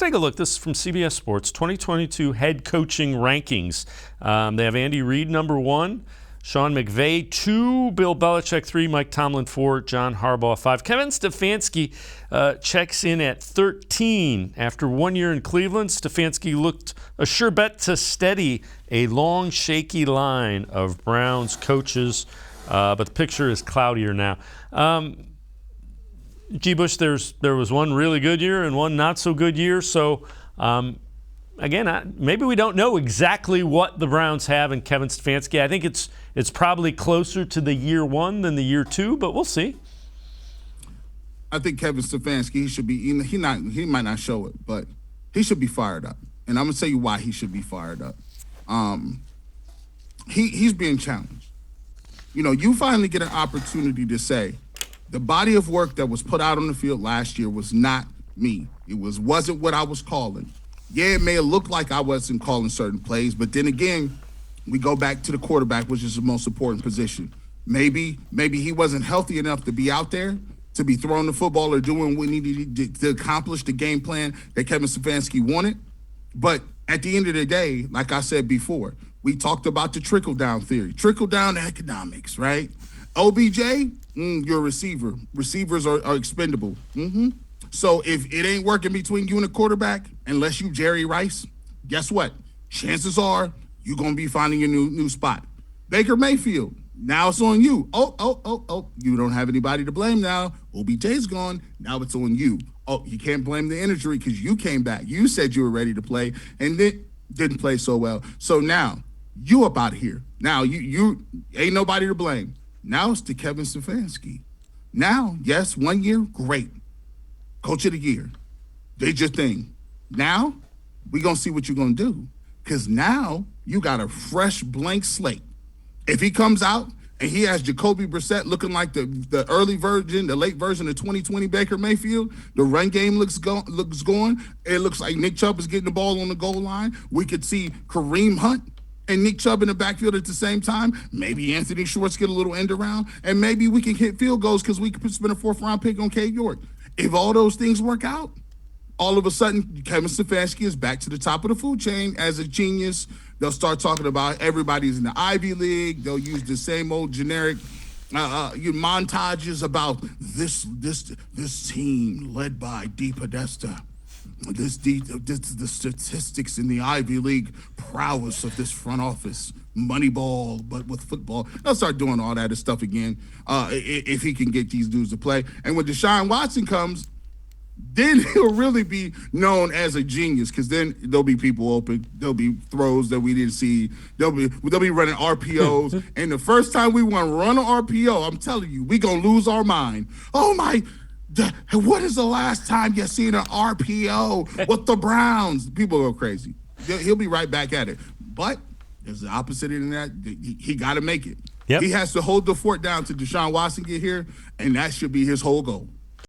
take a look. This is from CBS Sports 2022 head coaching rankings. They have Andy Reid number 1, Sean McVay 2, Bill Belichick 3, Mike Tomlin 4, John Harbaugh 5. Kevin Stefanski checks in at 13. After 1 year in Cleveland, Stefanski looked a sure bet to steady a long, shaky line of Browns coaches, but the picture is cloudier now. G. Bush, there was one really good year and one not so good year. So, again, maybe we don't know exactly what the Browns have in Kevin Stefanski. I think it's probably closer to the year 1 than the year 2, but we'll see. I think Kevin Stefanski, he should be. He might not show it, but he should be fired up. And I'm gonna tell you why he should be fired up. He's being challenged. You know, you finally get an opportunity to say, the body of work that was put out on the field last year was not me. It wasn't what I was calling. Yeah, it may have looked like I wasn't calling certain plays, but then again, we go back to the quarterback, which is the most important position. Maybe he wasn't healthy enough to be out there, to be throwing the football or doing what he needed to accomplish the game plan that Kevin Stefanski wanted. But at the end of the day, like I said before, we talked about the trickle-down theory, trickle-down economics, right? OBJ, you're a receiver. Receivers are expendable. So if it ain't working between you and the quarterback, unless you Jerry Rice, guess what? Chances are you're going to be finding your new spot. Baker Mayfield, now it's on you. Oh, you don't have anybody to blame now. OBJ's gone. Now it's on you. Oh, you can't blame the injury because you came back. You said you were ready to play and then didn't play so well. So now you up out of here. Now you ain't nobody to blame. Now it's to Kevin Stefanski. Now, yes, 1 year, great. Coach of the year. Did your thing. Now, we're going to see what you're going to do. Because now you got a fresh blank slate. If he comes out and he has Jacoby Brissett looking like the early version, the late version of 2020 Baker Mayfield, the run game looks going. It looks like Nick Chubb is getting the ball on the goal line. We could see Kareem Hunt and Nick Chubb in the backfield at the same time. Maybe Anthony Schwartz get a little end around, and maybe we can hit field goals because we could spend a 4th-round pick on Cade York. If all those things work out, all of a sudden Kevin Stefanski is back to the top of the food chain as a genius. They'll start talking about everybody's in the Ivy League. They'll use the same old generic montages about this team led by Dee Podesta. The statistics in the Ivy League prowess of this front office, Moneyball, but with football. They'll start doing all that stuff again if he can get these dudes to play. And when Deshaun Watson comes, then he'll really be known as a genius because then there'll be people open. There'll be throws that we didn't see. They'll be running RPOs. And the first time we want to run an RPO, I'm telling you, we going to lose our mind. Oh, my. What is the last time you seen an RPO with the Browns? People go crazy. He'll be right back at it. But there's the opposite in that. He got to make it. Yep. He has to hold the fort down till Deshaun Watson get here, and that should be his whole goal.